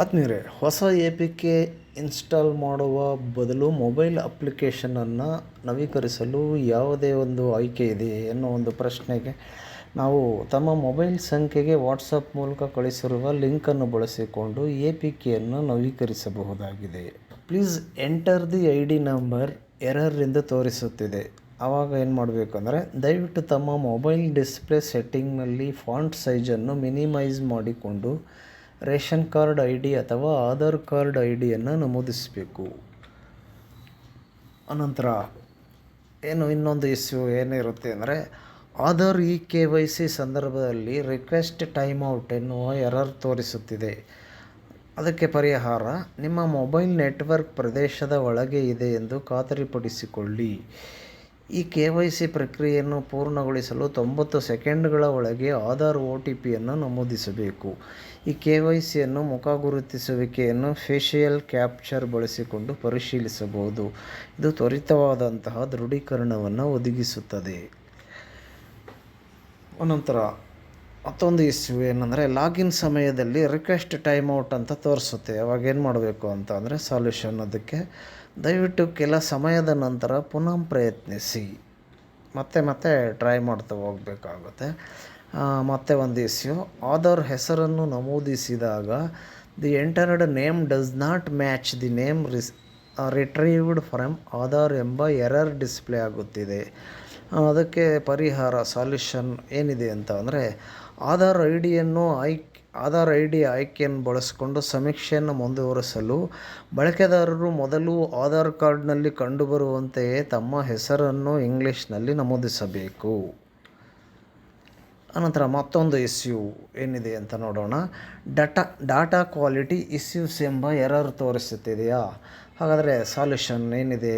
ಆತ್ಮೀಯರೇ, ಹೊಸ A P K install ಮಾಡುವ ಬದಲು ಮೊಬೈಲ್ ಅಪ್ಲಿಕೇಶನನ್ನು ನವೀಕರಿಸಲು ಯಾವುದೇ ಒಂದು ಆಯ್ಕೆ ಇದೆಯೇ ಎನ್ನುವ ಒಂದು ಪ್ರಶ್ನೆಗೆ ನಾವು ತಮ್ಮ ಮೊಬೈಲ್ ಸಂಖ್ಯೆಗೆ ವಾಟ್ಸಪ್ ಮೂಲಕ ಕಳಿಸಿರುವ ಲಿಂಕನ್ನು ಬಳಸಿಕೊಂಡು ಎ ಪಿ ಕೆಯನ್ನು ನವೀಕರಿಸಬಹುದಾಗಿದೆ. Please enter the I D number error ಎಂದು ತೋರಿಸುತ್ತಿದೆ. ಆವಾಗ ಏನು ಮಾಡಬೇಕಂದ್ರೆ, ದಯವಿಟ್ಟು ತಮ್ಮ ಮೊಬೈಲ್ ಡಿಸ್ಪ್ಲೇ ಸೆಟ್ಟಿಂಗ್ನಲ್ಲಿ ಫಾಂಟ್ ಸೈಜನ್ನು ಮಿನಿಮೈಸ್ ಮಾಡಿಕೊಂಡು ರೇಷನ್ ಕಾರ್ಡ್ ಐ ಡಿ ಅಥವಾ ಆಧಾರ್ ಕಾರ್ಡ್ ಐ ಡಿಯನ್ನು ನಮೂದಿಸಬೇಕು. ಅನಂತರ ಇನ್ನೊಂದು ಇಶ್ಯೂ ಏನಿರುತ್ತೆ ಅಂದರೆ, ಆಧಾರ್ KYC ಸಂದರ್ಭದಲ್ಲಿ ರಿಕ್ವೆಸ್ಟ್ ಟೈಮ್ ಔಟ್ ಎನ್ನುವ ಎರರ್ ತೋರಿಸುತ್ತಿದೆ. ಅದಕ್ಕೆ ಪರಿಹಾರ, ನಿಮ್ಮ ಮೊಬೈಲ್ ನೆಟ್ವರ್ಕ್ ಪ್ರದೇಶದ ಒಳಗೆ ಇದೆ ಎಂದು ಖಾತರಿಪಡಿಸಿಕೊಳ್ಳಿ. ಈ KYC ಪ್ರಕ್ರಿಯೆಯನ್ನು ಪೂರ್ಣಗೊಳಿಸಲು 90 ಸೆಕೆಂಡ್ಗಳ ಒಳಗೆ ಆಧಾರ್ OTPಯನ್ನು ನಮೂದಿಸಬೇಕು. ಈ KYCಯನ್ನು ಮುಖ ಗುರುತಿಸುವಿಕೆಯನ್ನು ಫೇಶಿಯಲ್ ಕ್ಯಾಪ್ಚರ್ ಬಳಸಿಕೊಂಡು ಪರಿಶೀಲಿಸಬಹುದು. ಇದು ತ್ವರಿತವಾದಂತಹ ದೃಢೀಕರಣವನ್ನು ಒದಗಿಸುತ್ತದೆ. ಅನಂತರ ಮತ್ತೊಂದು ಇಶ್ಯೂ ಏನಂದರೆ, ಲಾಗಿನ್ ಸಮಯದಲ್ಲಿ ರಿಕ್ವೆಸ್ಟ್ ಟೈಮ್ ಔಟ್ ಅಂತ ತೋರಿಸುತ್ತೆ. ಅವಾಗ ಏನು ಮಾಡಬೇಕು ಅಂತ ಅಂದರೆ, ಸಾಲ್ಯೂಷನ್ ಅದಕ್ಕೆ, ದಯವಿಟ್ಟು ಕೆಲ ಸಮಯದ ನಂತರ ಪುನಃ ಪ್ರಯತ್ನಿಸಿ. ಮತ್ತೆ ಟ್ರೈ ಮಾಡ್ತಾ ಹೋಗಬೇಕಾಗುತ್ತೆ. ಮತ್ತೆ ಒಂದು ಇಶ್ಯೂ, ಆಧಾರ್ ಹೆಸರನ್ನು ನಮೂದಿಸಿದಾಗ the entered name does not match the name retrieved from Aadhaar ಎಂಬ ಎರರ್ ಡಿಸ್ಪ್ಲೇ ಆಗುತ್ತಿದೆ. ಅದಕ್ಕೆ ಪರಿಹಾರ, ಸಾಲ್ಯೂಷನ್ ಏನಿದೆ ಅಂತ ಅಂದರೆ, ಆಧಾರ್ ಐ ಡಿ ಆಯ್ಕೆಯನ್ನು ಬಳಸಿಕೊಂಡು ಸಮೀಕ್ಷೆಯನ್ನು ಮುಂದುವರಿಸಲು ಬಳಕೆದಾರರು ಮೊದಲು ಆಧಾರ್ ಕಾರ್ಡ್ನಲ್ಲಿ ಕಂಡುಬರುವಂತೆಯೇ ತಮ್ಮ ಹೆಸರನ್ನು ಇಂಗ್ಲೀಷ್ನಲ್ಲಿ ನಮೂದಿಸಬೇಕು. ಅನಂತರ ಮತ್ತೊಂದು ಇಶ್ಯೂ ಏನಿದೆ ಅಂತ ನೋಡೋಣ. ಡಾಟಾ ಕ್ವಾಲಿಟಿ ಇಶ್ಯೂಸ್ ಎಂಬ ಎರರ್ ತೋರಿಸುತ್ತಿದೆಯಾ? ಹಾಗಾದರೆ ಸಾಲ್ಯೂಷನ್ ಏನಿದೆ?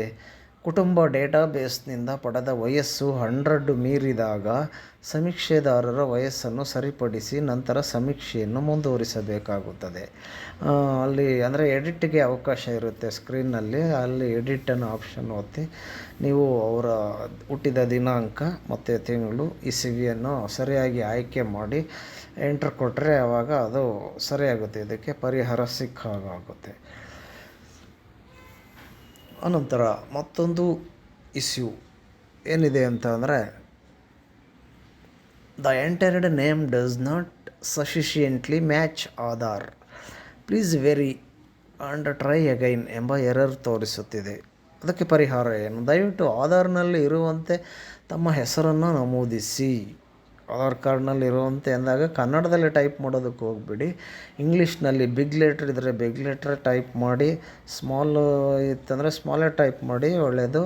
ಕುಟುಂಬ ಡೇಟಾಬೇಸ್ನಿಂದ ಪಡೆದ ವಯಸ್ಸು 100 ಮೀರಿದಾಗ ಸಮೀಕ್ಷೆದಾರರ ವಯಸ್ಸನ್ನು ಸರಿಪಡಿಸಿ ನಂತರ ಸಮೀಕ್ಷೆಯನ್ನು ಮುಂದುವರಿಸಬೇಕಾಗುತ್ತದೆ. ಅಲ್ಲಿ ಅಂದರೆ ಎಡಿಟ್ಗೆ ಅವಕಾಶ ಇರುತ್ತೆ ಸ್ಕ್ರೀನ್ನಲ್ಲಿ. ಅಲ್ಲಿ ಎಡಿಟ್ ಅನ್ನೋ ಆಪ್ಷನ್ ಒತ್ತಿ ನೀವು ಅವರ ಹುಟ್ಟಿದ ದಿನಾಂಕ ಮತ್ತು ತಿಂಗಳು, ಇಸವಿಯನ್ನು ಸರಿಯಾಗಿ ಆಯ್ಕೆ ಮಾಡಿ ಎಂಟ್ರ್ ಕೊಟ್ಟರೆ ಆವಾಗ ಅದು ಸರಿಯಾಗುತ್ತೆ. ಇದಕ್ಕೆ ಪರಿಹಾರ ಸಿಕ್ಕಾಗುತ್ತೆ. ಅನಂತರ ಮತ್ತೊಂದು ಇಶ್ಯೂ ಏನಿದೆ ಅಂತ ಅಂದರೆ, the entered name does not sufficiently match Aadhaar, please very and try again ಎಂಬ ಎರರ್ ತೋರಿಸುತ್ತಿದೆ. ಅದಕ್ಕೆ ಪರಿಹಾರ ಏನು? ದಯವಿಟ್ಟು ಆಧಾರ್ನಲ್ಲಿ ಇರುವಂತೆ ತಮ್ಮ ಹೆಸರನ್ನು ನಮೂದಿಸಿ. ಆಧಾರ್ ಕಾರ್ಡ್ನಲ್ಲಿ ಇರುವಂತೆ ಅಂದಾಗ ಕನ್ನಡದಲ್ಲಿ ಟೈಪ್ ಮಾಡೋದಕ್ಕೆ ಹೋಗ್ಬಿಡಿ. ಇಂಗ್ಲೀಷ್ನಲ್ಲಿ ಬಿಗ್ ಲೆಟ್ರ್ ಇದ್ದರೆ ಬಿಗ್ ಲೆಟ್ರ್ ಟೈಪ್ ಮಾಡಿ, ಸ್ಮಾಲ್ ಇತ್ತಂದರೆ ಸ್ಮಾಲೇ ಟೈಪ್ ಮಾಡಿ, ಒಳ್ಳೆಯದು.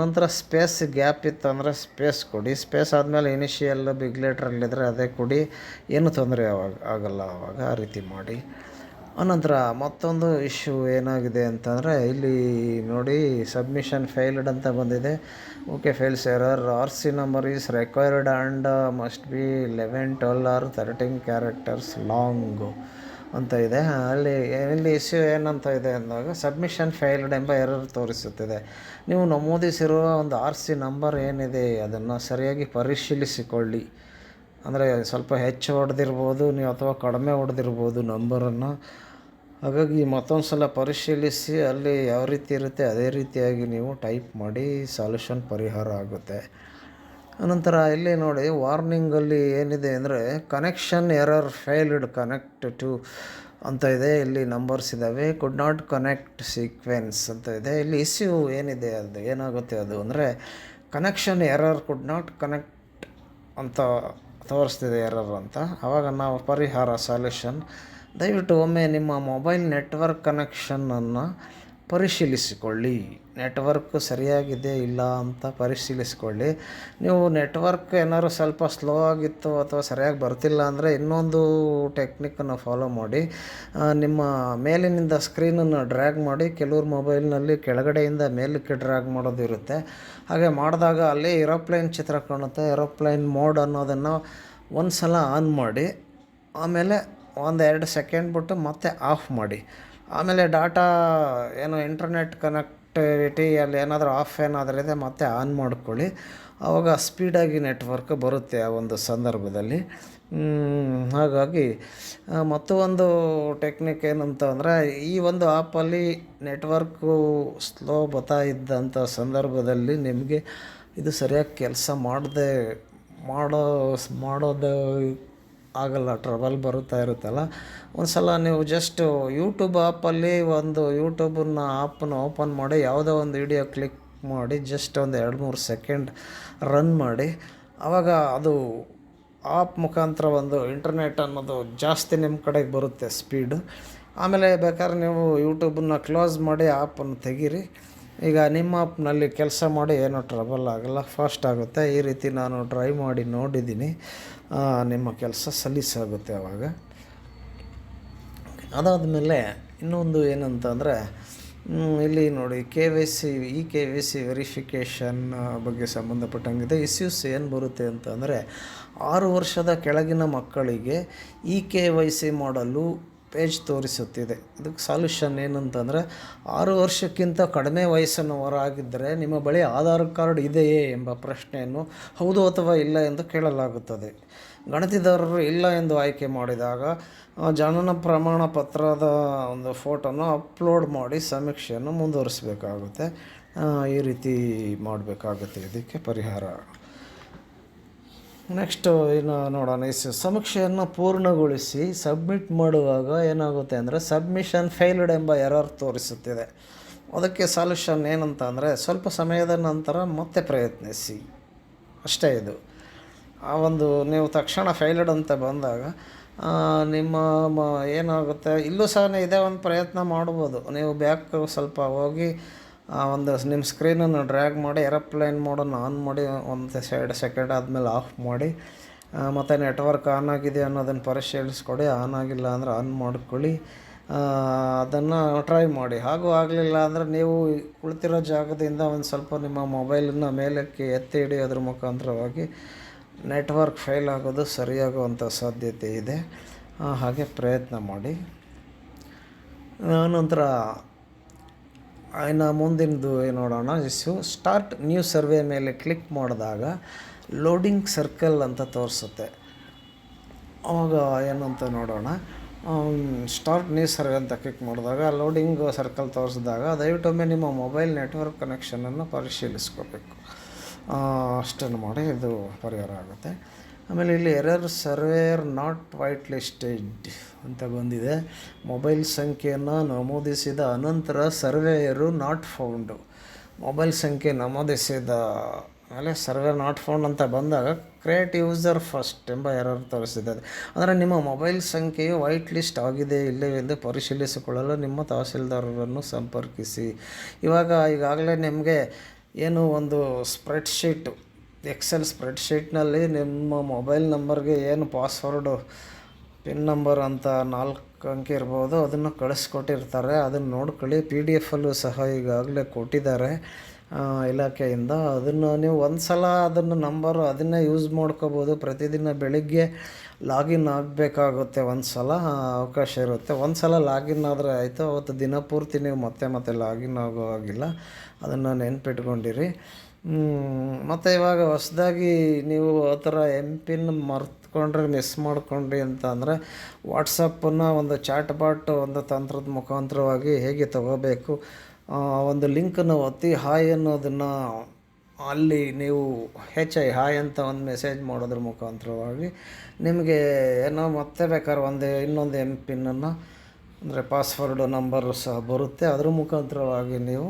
ನಂತರ ಸ್ಪೇಸ್ ಗ್ಯಾಪ್ ಇತ್ತಂದರೆ ಸ್ಪೇಸ್ ಕೊಡಿ. ಸ್ಪೇಸ್ ಆದಮೇಲೆ ಇನಿಷಿಯಲ್ ಬಿಗ್ ಲೆಟ್ರಲ್ಲಿದ್ದರೆ ಅದೇ ಕೊಡಿ. ಏನು ತೊಂದರೆ ಆಗಲ್ಲ ಆವಾಗ. ಆ ರೀತಿ ಮಾಡಿ. ಅನಂತರ ಮತ್ತೊಂದು ಇಶ್ಯೂ ಏನಾಗಿದೆ ಅಂತಂದರೆ, ಇಲ್ಲಿ ನೋಡಿ, ಸಬ್ಮಿಷನ್ ಫೇಲ್ಡ್ ಅಂತ ಬಂದಿದೆ. Okay, fails error, RC number is required and must be 11, 12 or 13 characters long ಅಂತ ಇದೆ. ಇಲ್ಲಿ ಇಶ್ಯೂ ಏನಂತ ಇದೆ ಅಂದಾಗ, ಸಬ್ಮಿಷನ್ ಫೇಲ್ಡ್ ಎಂಬ ಎರರ್ ತೋರಿಸುತ್ತಿದೆ. ನೀವು ನಮೂದಿಸಿರುವ ಒಂದು RC ನಂಬರ್ ಏನಿದೆ ಅದನ್ನು ಸರಿಯಾಗಿ ಪರಿಶೀಲಿಸಿಕೊಳ್ಳಿ. ಅಂದರೆ ಸ್ವಲ್ಪ ಹೆಚ್ಚು ಹೊಡೆದಿರ್ಬೋದು ನೀವು, ಅಥವಾ ಕಡಿಮೆ ಹೊಡೆದಿರ್ಬೋದು ನಂಬರನ್ನು. ಹಾಗಾಗಿ ಮತ್ತೊಂದು ಸಲ ಪರಿಶೀಲಿಸಿ ಅಲ್ಲಿ ಯಾವ ರೀತಿ ಇರುತ್ತೆ ಅದೇ ರೀತಿಯಾಗಿ ನೀವು ಟೈಪ್ ಮಾಡಿ, ಸಾಲ್ಯೂಷನ್ ಪರಿಹಾರ ಆಗುತ್ತೆ. ಅನಂತರ ಇಲ್ಲಿ ನೋಡಿ, ವಾರ್ನಿಂಗಲ್ಲಿ ಏನಿದೆ ಅಂದರೆ, connection error failed connect to ಅಂತ ಇದೆ. ಇಲ್ಲಿ ನಂಬರ್ಸ್ ಇದ್ದಾವೆ. ಕುಡ್ ನಾಟ್ ಕನೆಕ್ಟ್ ಸೀಕ್ವೆನ್ಸ್ ಅಂತ ಇದೆ. ಇಲ್ಲಿ ಇಶ್ಯೂ ಏನಿದೆ, ಅದು ಏನಾಗುತ್ತೆ ಅದು ಅಂದರೆ, connection error could not connect ಅಂತ ತೋರಿಸ್ತಿದೆ ಎರರ್ ಅಂತ. ಆವಾಗ ನಾವು ಪರಿಹಾರ, ಸಾಲ್ಯೂಷನ್, ದಯವಿಟ್ಟು ಒಮ್ಮೆ ನಿಮ್ಮ ಮೊಬೈಲ್ ನೆಟ್ವರ್ಕ್ ಕನೆಕ್ಷನನ್ನು ಪರಿಶೀಲಿಸಿಕೊಳ್ಳಿ. ನೆಟ್ವರ್ಕ್ ಸರಿಯಾಗಿದೆ ಇಲ್ಲ ಅಂತ ಪರಿಶೀಲಿಸಿಕೊಳ್ಳಿ. ನೀವು ನೆಟ್ವರ್ಕ್ ಏನಾದ್ರು ಸ್ವಲ್ಪ ಸ್ಲೋ ಆಗಿತ್ತು ಅಥವಾ ಸರಿಯಾಗಿ ಬರ್ತಿಲ್ಲ ಅಂದರೆ ಇನ್ನೊಂದು ಟೆಕ್ನಿಕ್ಕನ್ನು ಫಾಲೋ ಮಾಡಿ. ನಿಮ್ಮ ಮೇಲಿನಿಂದ ಸ್ಕ್ರೀನನ್ನು ಡ್ರ್ಯಾಗ್ ಮಾಡಿ. ಕೆಲವ್ರ ಮೊಬೈಲ್ನಲ್ಲಿ ಕೆಳಗಡೆಯಿಂದ ಮೇಲಕ್ಕೆ ಡ್ರ್ಯಾಗ್ ಮಾಡೋದಿರುತ್ತೆ. ಹಾಗೆ ಮಾಡಿದಾಗ ಅಲ್ಲಿ ಏರೋಪ್ಲೇನ್ ಚಿತ್ರ ಕಾಣುತ್ತೆ. ಏರೋಪ್ಲೇನ್ ಮೋಡ್ ಅನ್ನೋದನ್ನು ಒಂದು ಸಲ ಆನ್ ಮಾಡಿ, ಆಮೇಲೆ 1-2 ಸೆಕೆಂಡ್ ಬಿಟ್ಟು ಮತ್ತೆ ಆಫ್ ಮಾಡಿ. ಆಮೇಲೆ ಡಾಟಾ ಇಂಟರ್ನೆಟ್ ಕನೆಕ್ಟ್ ಕನೆಕ್ಟಿವಿಟಿ ಅಲ್ಲಿ ಏನಾದರೂ ಆಫ್ ಏನಾದರೂ ಇದೆ ಮತ್ತೆ ಆನ್ ಮಾಡ್ಕೊಳ್ಳಿ. ಆವಾಗ ಸ್ಪೀಡಾಗಿ ನೆಟ್ವರ್ಕ್ ಬರುತ್ತೆ ಆ ಒಂದು ಸಂದರ್ಭದಲ್ಲಿ. ಹಾಗಾಗಿ ಮತ್ತು ಒಂದು ಟೆಕ್ನಿಕ್ ಏನಂತ ಅಂದರೆ, ಈ ಒಂದು ಆ್ಯಪಲ್ಲಿ ನೆಟ್ವರ್ಕು ಸ್ಲೋ ಬರ್ತಾ ಇದ್ದಂಥ ಸಂದರ್ಭದಲ್ಲಿ ನಿಮಗೆ ಇದು ಸರಿಯಾಗಿ ಕೆಲಸ ಮಾಡೋದು ಆಗಲ್ಲ, ಟ್ರಬಲ್ ಬರುತ್ತಾ ಇರುತ್ತಲ್ಲ. ಒಂದು ಸಲ ನೀವು ಜಸ್ಟ್ ಯೂಟ್ಯೂಬ್ ಆ್ಯಪಲ್ಲಿ ಒಂದು ಯೂಟ್ಯೂಬನ್ನ ಆ್ಯಪನ್ನ ಓಪನ್ ಮಾಡಿ ಯಾವುದೋ ಒಂದು ವಿಡಿಯೋ ಕ್ಲಿಕ್ ಮಾಡಿ ಜಸ್ಟ್ ಒಂದು 2-3 ಸೆಕೆಂಡ್ ರನ್ ಮಾಡಿ. ಆವಾಗ ಅದು ಆಪ್ ಮುಖಾಂತರ ಒಂದು ಇಂಟರ್ನೆಟ್ ಅನ್ನೋದು ಜಾಸ್ತಿ ನಿಮ್ಮ ಕಡೆಗೆ ಬರುತ್ತೆ ಸ್ಪೀಡು. ಆಮೇಲೆ ಬೇಕಾದ್ರೆ ನೀವು ಯೂಟ್ಯೂಬನ್ನ ಕ್ಲೋಸ್ ಮಾಡಿ ಆ್ಯಪನ್ನು ತೆಗೀರಿ. ಈಗ ನಿಮ್ಮ ಆ್ಯಪ್ನಲ್ಲಿ ಕೆಲಸ ಮಾಡಿ ಏನೂ ಟ್ರಬಲ್ ಆಗೋಲ್ಲ, ಫಾಸ್ಟ್ ಆಗುತ್ತೆ. ಈ ರೀತಿ ನಾನು ಟ್ರೈ ಮಾಡಿ ನೋಡಿದ್ದೀನಿ. ನಿಮ್ಮ ಕೆಲಸ ಸಲೀಸಾಗುತ್ತೆ ಆವಾಗ. ಅದಾದಮೇಲೆ ಇನ್ನೊಂದು ಏನಂತ ಅಂದರೆ, ಇಲ್ಲಿ ನೋಡಿ KYC ವೆರಿಫಿಕೇಷನ್ ಬಗ್ಗೆ ಸಂಬಂಧಪಟ್ಟಂಗಿದೆ. ಇಶ್ಯೂಸ್ ಏನು ಬರುತ್ತೆ ಅಂತಂದರೆ, 6 ವರ್ಷದ ಕೆಳಗಿನ ಮಕ್ಕಳಿಗೆ KYC ಮಾಡಲು ಪೇಜ್ ತೋರಿಸುತ್ತಿದೆ. ಇದಕ್ಕೆ ಸಾಲ್ಯೂಷನ್ ಏನಂತಂದರೆ, 6 ವರ್ಷಕ್ಕಿಂತ ಕಡಿಮೆ ವಯಸ್ಸಿನವರಾಗಿದ್ದರೆ ನಿಮ್ಮ ಬಳಿ ಆಧಾರ್ ಕಾರ್ಡ್ ಇದೆಯೇ ಎಂಬ ಪ್ರಶ್ನೆಯನ್ನು ಹೌದು ಅಥವಾ ಇಲ್ಲ ಎಂದು ಕೇಳಲಾಗುತ್ತದೆ. ಗಣತಿದಾರರು ಇಲ್ಲ ಎಂದು ಆಯ್ಕೆ ಮಾಡಿದಾಗ ಜನನ ಪ್ರಮಾಣ ಪತ್ರದ ಒಂದು ಫೋಟೋನ ಅಪ್ಲೋಡ್ ಮಾಡಿ ಸಮೀಕ್ಷೆಯನ್ನು ಮುಂದುವರಿಸಬೇಕಾಗುತ್ತೆ. ಈ ರೀತಿ ಮಾಡಬೇಕಾಗುತ್ತೆ ಇದಕ್ಕೆ ಪರಿಹಾರ. ನೆಕ್ಸ್ಟು ಇನ್ನು ನೋಡೋಣ. ಸಮೀಕ್ಷೆಯನ್ನು ಪೂರ್ಣಗೊಳಿಸಿ ಸಬ್ಮಿಟ್ ಮಾಡುವಾಗ ಏನಾಗುತ್ತೆ ಅಂದರೆ, ಸಬ್ಮಿಷನ್ ಫೇಲ್ಡ್ ಎಂಬ ಎರರ್ ತೋರಿಸುತ್ತಿದೆ. ಅದಕ್ಕೆ ಸಾಲ್ಯೂಷನ್ ಏನಂತ ಅಂದರೆ, ಸ್ವಲ್ಪ ಸಮಯದ ನಂತರ ಮತ್ತೆ ಪ್ರಯತ್ನಿಸಿ, ಅಷ್ಟೇ ಇದು. ಆ ಒಂದು ನೀವು ತಕ್ಷಣ ಫೇಲ್ಡ್ ಅಂತ ಬಂದಾಗ ನಿಮ್ಮ ಏನಾಗುತ್ತೆ, ಇಲ್ಲೂ ಸಹ ಇದೇ ಒಂದು ಪ್ರಯತ್ನ ಮಾಡ್ಬೋದು. ನೀವು ಬ್ಯಾಕ್ ಸ್ವಲ್ಪ ಹೋಗಿ ಒಂದು ನಿಮ್ಮ ಸ್ಕ್ರೀನನ್ನು ಡ್ರ್ಯಾಗ್ ಮಾಡಿ ಏರೋಪ್ಲೇನ್ ಮೋಡನ್ನು ಆನ್ ಮಾಡಿ, ಒಂದು 2 ಸೆಕೆಂಡ್ ಆದಮೇಲೆ ಆಫ್ ಮಾಡಿ, ಮತ್ತು ನೆಟ್ವರ್ಕ್ ಆನ್ ಆಗಿದೆ ಅನ್ನೋದನ್ನು ಪರಿಶೀಲಿಸ್ಕೊಡಿ. ಆನ್ ಆಗಿಲ್ಲ ಅಂದರೆ ಆನ್ ಮಾಡ್ಕೊಳ್ಳಿ. ಅದನ್ನು ಟ್ರೈ ಮಾಡಿ. ಹಾಗೂ ಆಗಲಿಲ್ಲ ಅಂದರೆ ನೀವು ಕುಳಿತಿರೋ ಜಾಗದಿಂದ ಒಂದು ಸ್ವಲ್ಪ ನಿಮ್ಮ ಮೊಬೈಲನ್ನು ಮೇಲಕ್ಕೆ ಎತ್ತಿ ಹಿಡಿಯೋದ್ರ ಮುಖಾಂತರವಾಗಿ ನೆಟ್ವರ್ಕ್ ಫೇಲ್ ಆಗೋದು ಸರಿಯಾಗುವಂಥ ಸಾಧ್ಯತೆ ಇದೆ. ಹಾಗೆ ಪ್ರಯತ್ನ ಮಾಡಿ. ನಂತರ ಇನ್ನು ಮುಂದಿನದು ನೋಡೋಣ. ಸ್ಟಾರ್ಟ್ ನ್ಯೂ ಸರ್ವೆ ಮೇಲೆ ಕ್ಲಿಕ್ ಮಾಡಿದಾಗ ಲೋಡಿಂಗ್ ಸರ್ಕಲ್ ಅಂತ ತೋರಿಸುತ್ತೆ. ಆವಾಗ ಏನಂತ ನೋಡೋಣ. ಸ್ಟಾರ್ಟ್ ನ್ಯೂ ಸರ್ವೆ ಅಂತ ಕ್ಲಿಕ್ ಮಾಡಿದಾಗ ಲೋಡಿಂಗ್ ಸರ್ಕಲ್ ತೋರಿಸಿದಾಗ ದಯವಿಟ್ಟೊಮ್ಮೆ ನಿಮ್ಮ ಮೊಬೈಲ್ ನೆಟ್ವರ್ಕ್ ಕನೆಕ್ಷನನ್ನು ಪರಿಶೀಲಿಸ್ಕೋಬೇಕು. ಅಷ್ಟನ್ನು ಮಾಡಿ ಇದು ಪರಿಹಾರ ಆಗುತ್ತೆ. ಆಮೇಲೆ ಇಲ್ಲಿ error surveyor not white listed ಅಂತ ಬಂದಿದೆ. ಮೊಬೈಲ್ ಸಂಖ್ಯೆಯನ್ನು ನಮೂದಿಸಿದ ಅನಂತರ ಸರ್ವೇಯರು ನಾಟ್ ಫೌಂಡು. ಮೊಬೈಲ್ ಸಂಖ್ಯೆ ನಮೂದಿಸಿದ ಮೇಲೆ ಸರ್ವೆ ನಾಟ್ ಫೌಂಡ್ ಅಂತ ಬಂದಾಗ ಕ್ರಿಯೇಟ್ ಯೂಸರ್ ಫಸ್ಟ್ ಎಂಬ ಎರರ್ ತೋರಿಸಿದೆ. ಅಂದರೆ ನಿಮ್ಮ ಮೊಬೈಲ್ ಸಂಖ್ಯೆಯು ವೈಟ್ ಲಿಸ್ಟ್ ಆಗಿದೆ ಇಲ್ಲವೆಂದು ಪರಿಶೀಲಿಸಿಕೊಳ್ಳಲು ನಿಮ್ಮ ತಹಸೀಲ್ದಾರರನ್ನು ಸಂಪರ್ಕಿಸಿ. ಈಗಾಗಲೇ ನಿಮಗೆ ಏನು ಒಂದು ಸ್ಪ್ರೆಡ್ಶೀಟು, ಎಕ್ಸೆಲ್ ಸ್ಪ್ರೆಡ್ಶೀಟ್ನಲ್ಲಿ ನಿಮ್ಮ ಮೊಬೈಲ್ ನಂಬರ್ಗೆ ಏನು ಪಾಸ್ವರ್ಡು, ಪಿನ್ ನಂಬರ್ ಅಂತ 4 ಅಂಕೆ ಇರ್ಬೋದು, ಅದನ್ನು ಕಳಿಸ್ಕೊಟ್ಟಿರ್ತಾರೆ. ಅದನ್ನು ನೋಡ್ಕೊಳ್ಳಿ. PDF-ಅಲ್ಲೂ ಸಹ ಈಗಾಗಲೇ ಕೊಟ್ಟಿದ್ದಾರೆ ಇಲಾಖೆಯಿಂದ. ಅದನ್ನು ನೀವು ಒಂದು ಸಲ ಅದನ್ನು ನಂಬರು ಅದನ್ನೇ ಯೂಸ್ ಮಾಡ್ಕೋಬೋದು. ಪ್ರತಿದಿನ ಬೆಳಿಗ್ಗೆ ಲಾಗಿನ್ ಆಗಬೇಕಾಗುತ್ತೆ. ಒಂದು ಸಲ ಅವಕಾಶ ಇರುತ್ತೆ. ಒಂದು ಸಲ ಲಾಗಿನ್ ಆದರೆ ಆಯಿತು. ಅವತ್ತು ದಿನಪೂರ್ತಿ ನೀವು ಮತ್ತೆ ಲಾಗಿನ್ ಆಗೋ ಹಾಗಿಲ್ಲ. ಅದನ್ನು ನೆನ್ಪಿಟ್ಕೊಂಡಿರಿ. ಮತ್ತು ಇವಾಗ ಹೊಸದಾಗಿ ನೀವು ಆ ಥರ MPIN ಮರ್ತ್ಕೊಂಡ್ರೆ, ಮಿಸ್ ಮಾಡ್ಕೊಂಡ್ರಿ ಅಂತ ಅಂದರೆ, ವಾಟ್ಸಪ್ಪನ್ನು ಒಂದು ಚಾಟ್ ಬಾಟ್ ಒಂದು ತಂತ್ರದ ಮುಖಾಂತರವಾಗಿ ಹೇಗೆ ತಗೋಬೇಕು, ಒಂದು ಲಿಂಕನ್ನು ಒತ್ತಿ ಹಾಯ್ ಅನ್ನೋದನ್ನು ಅಲ್ಲಿ ನೀವು ಹಾಯ್ ಅಂತ ಒಂದು ಮೆಸೇಜ್ ಮಾಡೋದ್ರ ಮುಖಾಂತರವಾಗಿ ನಿಮಗೆ ಏನೋ ಮತ್ತೆ ಬೇಕಾದ್ರೆ ಇನ್ನೊಂದು MPIN-ಅನ್ನು ಅಂದರೆ ಪಾಸ್ವರ್ಡು ನಂಬರು ಸಹ ಬರುತ್ತೆ. ಅದ್ರ ಮುಖಾಂತರವಾಗಿ ನೀವು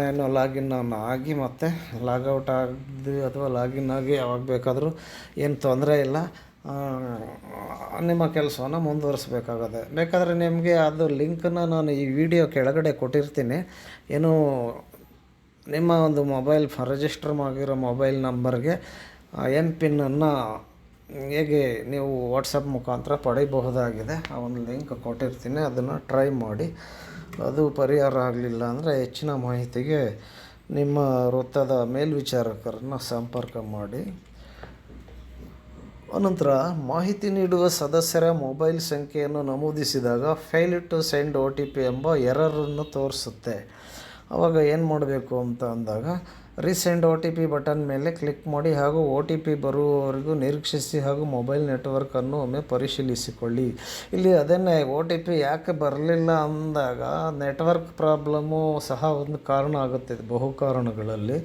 ಏನೋ ಲಾಗಿನ್ ಆಗಿ ಮತ್ತೆ ಲಾಗೌಟ್ ಆಗಿ ಅಥವಾ ಲಾಗಿನ್ ಆಗಿ ಯಾವಾಗ ಬೇಕಾದರೂ ಏನು ತೊಂದರೆ ಇಲ್ಲ, ನಿಮ್ಮ ಕೆಲಸವನ್ನು ಮುಂದುವರಿಸ್ಬೇಕಾಗತ್ತೆ. ಬೇಕಾದರೆ ನಿಮಗೆ ಅದು ಲಿಂಕನ್ನು ನಾನು ಈ ವಿಡಿಯೋ ಕೆಳಗಡೆ ಕೊಟ್ಟಿರ್ತೀನಿ. ಏನು ನಿಮ್ಮ ಒಂದು ಮೊಬೈಲ್ ರಿಜಿಸ್ಟರ್ ಆಗಿರೋ ಮೊಬೈಲ್ ನಂಬರ್ಗೆ MPIN-ಅನ್ನು ಹೇಗೆ ನೀವು ವಾಟ್ಸಪ್ ಮುಖಾಂತರ ಪಡೆಯಬಹುದಾಗಿದೆ. ಆ ಒಂದು ಲಿಂಕ್ ಕೊಟ್ಟಿರ್ತೀನಿ. ಅದನ್ನು ಟ್ರೈ ಮಾಡಿ. ಅದು ಪರಿಹಾರ ಆಗಲಿಲ್ಲ ಅಂದರೆ ಹೆಚ್ಚಿನ ಮಾಹಿತಿಗೆ ನಿಮ್ಮ ವೃತ್ತದ ಮೇಲ್ವಿಚಾರಕರನ್ನು ಸಂಪರ್ಕ ಮಾಡಿ. ಅನಂತರ ಮಾಹಿತಿ ನೀಡುವ ಸದಸ್ಯರ ಮೊಬೈಲ್ ಸಂಖ್ಯೆಯನ್ನು ನಮೂದಿಸಿದಾಗ ಫೇಲ್ ಟು ಸೆಂಡ್ OTP ಎಂಬ ಎರರನ್ನು ತೋರಿಸುತ್ತೆ. ಆವಾಗ ಏನು ಮಾಡಬೇಕು ಅಂತ ಅಂದಾಗ recent O T P button ಮೇಲೆ ಕ್ಲಿಕ್ ಮಾಡಿ ಹಾಗೂ ಒ ಟಿ ಪಿ ಬರುವವರೆಗೂ ನಿರೀಕ್ಷಿಸಿ ಹಾಗೂ ಮೊಬೈಲ್ ನೆಟ್ವರ್ಕನ್ನು ಒಮ್ಮೆ ಪರಿಶೀಲಿಸಿಕೊಳ್ಳಿ. ಇಲ್ಲಿ ಅದನ್ನೇ ಒ ಟಿ ಪಿ ಯಾಕೆ ಬರಲಿಲ್ಲ ಅಂದಾಗ ನೆಟ್ವರ್ಕ್ ಪ್ರಾಬ್ಲಮ್ಮು ಸಹ ಒಂದು ಕಾರಣ ಆಗುತ್ತೆ ಬಹು ಕಾರಣಗಳಲ್ಲಿ.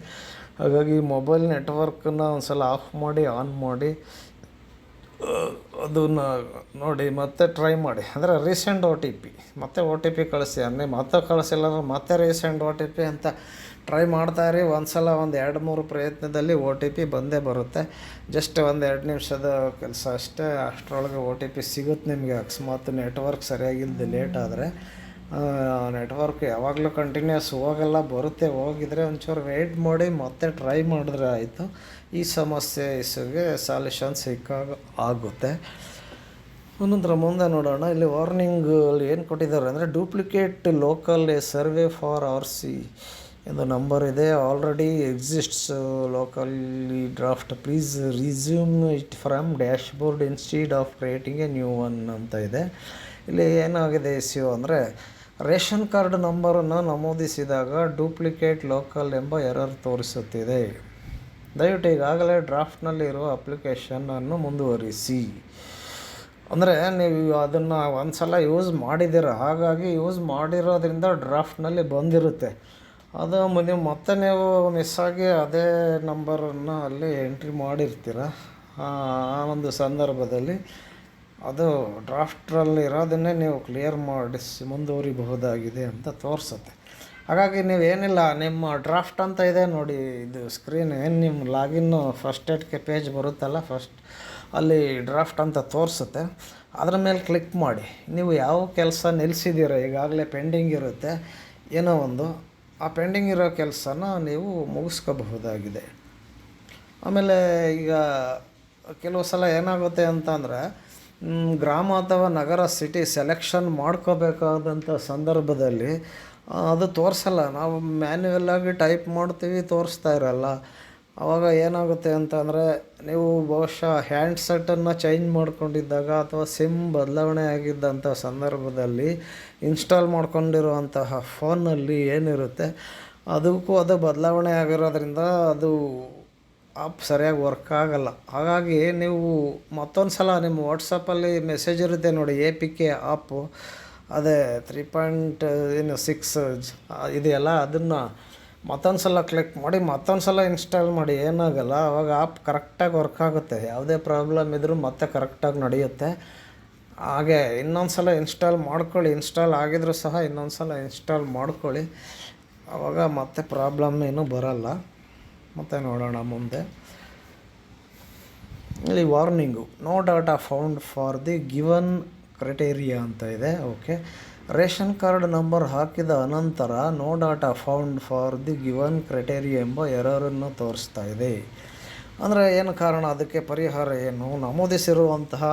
ಹಾಗಾಗಿ ಮೊಬೈಲ್ ನೆಟ್ವರ್ಕನ್ನು ಒಂದು ಸಲ ಆಫ್ ಮಾಡಿ ಆನ್ ಮಾಡಿ ಅದನ್ನು ನೋಡಿ ಮತ್ತೆ ಟ್ರೈ ಮಾಡಿ. ಅಂದರೆ ರೀಸೆಂಟ್ ಒ ಟಿ ಪಿ ಮತ್ತೆ ಒ ಟಿ ಪಿ ಕಳಿಸಿ, ಅಂದರೆ ಮತ್ತೆ ಕಳಿಸಿಲ್ಲ ಅಂದ್ರೆ ಮತ್ತೆ ರೀಸೆಂಟ್ ಒ ಟಿ ಪಿ ಅಂತ ಟ್ರೈ ಮಾಡ್ತಾಯಿರಿ. ಒಂದು ಸಲ ಒಂದು 2-3 ಪ್ರಯತ್ನದಲ್ಲಿ ಒ ಟಿ ಪಿ ಬಂದೇ ಬರುತ್ತೆ. ಜಸ್ಟ್ ಒಂದು 2 ನಿಮಿಷದ ಕೆಲಸ ಅಷ್ಟೇ. ಅಷ್ಟರೊಳಗೆ ಒ ಟಿ ಪಿ ಸಿಗುತ್ತೆ ನಿಮಗೆ. ಅಕಸ್ಮಾತ್ ನೆಟ್ವರ್ಕ್ ಸರಿಯಾಗಿಲ್ಲದೆ ಲೇಟ್ ಆದರೆ, ನೆಟ್ವರ್ಕ್ ಯಾವಾಗಲೂ ಕಂಟಿನ್ಯೂಸ್ ಹೋಗಲ್ಲ, ಬರುತ್ತೆ. ಹೋಗಿದರೆ ಒಂಚೂರು ವೆಯ್ಟ್ ಮಾಡಿ ಮತ್ತೆ ಟ್ರೈ ಮಾಡಿದ್ರೆ ಆಯಿತು. ಈ ಸಮಸ್ಯೆಗೆ ಸಾಲ್ಯೂಷನ್ ಸಿಕ್ಕಾಗ ಆಗುತ್ತೆ. ಒಂದೊಂದರ ಮುಂದೆ ನೋಡೋಣ. ಇಲ್ಲಿ ವಾರ್ನಿಂಗ್ ಏನು ಕೊಟ್ಟಿದ್ದಾರೆ ಅಂದರೆ, duplicate local a survey for RC ಎಂದು ನಂಬರ್ ಇದೆ, already exists locally draft, please resume it from dashboard instead of creating a new one ಅಂತ ಇದೆ. ಇಲ್ಲಿ ಏನಾಗಿದೆ ಇಶ್ಯೂ ಅಂದರೆ, ರೇಷನ್ ಕಾರ್ಡ್ ನಂಬರನ್ನು ನಮೂದಿಸಿದಾಗ ಡೂಪ್ಲಿಕೇಟ್ ಲೋಕಲ್ ಎಂಬ ಎರರ್ ತೋರಿಸುತ್ತಿದೆ. ದಯವಿಟ್ಟು ಈಗಾಗಲೇ ಡ್ರಾಫ್ಟ್ನಲ್ಲಿರುವ ಅಪ್ಲಿಕೇಶನನ್ನು ಮುಂದುವರಿಸಿ. ಅಂದರೆ ನೀವು ಅದನ್ನು ಒಂದು ಸಲ ಯೂಸ್ ಮಾಡಿದ್ದೀರ, ಹಾಗಾಗಿ ಯೂಸ್ ಮಾಡಿರೋದ್ರಿಂದ ಡ್ರಾಫ್ಟ್ನಲ್ಲಿ ಬಂದಿರುತ್ತೆ. ಅದು ನೀವು ಮಿಸ್ಸಾಗಿ ಅದೇ ನಂಬರನ್ನು ಅಲ್ಲಿ ಎಂಟ್ರಿ ಮಾಡಿರ್ತೀರ. ಆ ಒಂದು ಸಂದರ್ಭದಲ್ಲಿ ಅದು ಡ್ರಾಫ್ಟ್ರಲ್ಲಿ ಇರೋದನ್ನೇ ನೀವು ಕ್ಲಿಯರ್ ಮಾಡಿಸಿ ಮುಂದುವರಿಬಹುದಾಗಿದೆ ಅಂತ ತೋರಿಸುತ್ತೆ. ಹಾಗಾಗಿ ನೀವೇನಿಲ್ಲ, ನಿಮ್ಮ ಡ್ರಾಫ್ಟ್ ಅಂತ ಇದೆ ನೋಡಿ, ಇದು ಸ್ಕ್ರೀನ್ ಏನು ನಿಮ್ಮ ಲಾಗಿನ್ನು ಫಸ್ಟ್ ಏಡ್ಗೆ ಪೇಜ್ ಬರುತ್ತಲ್ಲ, ಅಲ್ಲಿ ಡ್ರಾಫ್ಟ್ ಅಂತ ತೋರಿಸುತ್ತೆ. ಅದರ ಮೇಲೆ ಕ್ಲಿಕ್ ಮಾಡಿ. ನೀವು ಯಾವ ಕೆಲಸ ನಿಲ್ಲಿಸಿದ್ದೀರ, ಈಗಾಗಲೇ ಪೆಂಡಿಂಗ್ ಇರುತ್ತೆ ಏನೋ ಒಂದು, ಆ ಪೆಂಡಿಂಗ್ ಇರೋ ಕೆಲಸನ ನೀವು ಮುಗಿಸ್ಕೋಬಹುದಾಗಿದೆ. ಆಮೇಲೆ ಈಗ ಕೆಲವು ಸಲ ಏನಾಗುತ್ತೆ ಅಂತಂದರೆ, ಗ್ರಾಮ ಅಥವಾ ನಗರ ಸಿಟಿ ಸೆಲೆಕ್ಷನ್ ಮಾಡ್ಕೋಬೇಕಾದಂಥ ಸಂದರ್ಭದಲ್ಲಿ ಅದು ತೋರಿಸಲ್ಲ. ನಾವು ಮ್ಯಾನ್ಯುವಲ್ಲಾಗಿ ಟೈಪ್ ಮಾಡ್ತೀವಿ, ತೋರಿಸ್ತಾ ಇರಲ್ಲ. ಆವಾಗ ಏನಾಗುತ್ತೆ ಅಂತಂದರೆ, ನೀವು ಬಹುಶಃ ಹ್ಯಾಂಡ್ಸೆಟ್ಟನ್ನು ಚೇಂಜ್ ಮಾಡ್ಕೊಂಡಿದ್ದಾಗ ಅಥವಾ ಸಿಮ್ ಬದಲಾವಣೆ ಆಗಿದ್ದಂಥ ಸಂದರ್ಭದಲ್ಲಿ ಇನ್ಸ್ಟಾಲ್ ಮಾಡ್ಕೊಂಡಿರುವಂತಹ ಫೋನಲ್ಲಿ ಏನಿರುತ್ತೆ ಅದಕ್ಕೂ ಅದು ಬದಲಾವಣೆ ಆಗಿರೋದ್ರಿಂದ ಅದು ಆಪ್ ಸರಿಯಾಗಿ ವರ್ಕ್ ಆಗೋಲ್ಲ. ಹಾಗಾಗಿ ನೀವು ಮತ್ತೊಂದು ಸಲ ನಿಮ್ಮ ವಾಟ್ಸಪ್ಪಲ್ಲಿ ಮೆಸೇಜ್ ಇರುತ್ತೆ ನೋಡಿ, APK ಆಪು, ಅದೇ 3.6 ಇದೆಯಲ್ಲ, ಅದನ್ನು ಮತ್ತೊಂದು ಸಲ ಕ್ಲಿಕ್ ಮಾಡಿ ಮತ್ತೊಂದು ಸಲ ಇನ್ಸ್ಟಾಲ್ ಮಾಡಿ. ಏನಾಗಲ್ಲ, ಆವಾಗ ಆಪ್ ಕರೆಕ್ಟಾಗಿ ವರ್ಕ್ ಆಗುತ್ತೆ. ಯಾವುದೇ ಪ್ರಾಬ್ಲಮ್ ಇದ್ದರೂ ಮತ್ತೆ ಕರೆಕ್ಟಾಗಿ ನಡೆಯುತ್ತೆ. ಹಾಗೆ ಇನ್ನೊಂದು ಸಲ ಇನ್ಸ್ಟಾಲ್ ಮಾಡ್ಕೊಳ್ಳಿ. ಇನ್ಸ್ಟಾಲ್ ಆಗಿದ್ರೂ ಸಹ ಇನ್ನೊಂದು ಸಲ ಇನ್ಸ್ಟಾಲ್ ಮಾಡ್ಕೊಳ್ಳಿ, ಆವಾಗ ಮತ್ತೆ ಪ್ರಾಬ್ಲಮ್ ಏನೂ ಬರಲ್ಲ. ಮತ್ತು ನೋಡೋಣ ಮುಂದೆ. ಇಲ್ಲಿ warning, no data found for the given criteria ಅಂತ ಇದೆ. ಓಕೆ, ರೇಷನ್ ಕಾರ್ಡ್ ನಂಬರ್ ಹಾಕಿದ ಅನಂತರ no data found for the given criteria ಎಂಬ ಎರರನ್ನು ತೋರಿಸ್ತಾ ಇದೆ. ಅಂದರೆ ಏನು ಕಾರಣ, ಅದಕ್ಕೆ ಪರಿಹಾರ ಏನು, ನಮೂದಿಸಿರುವಂತಹ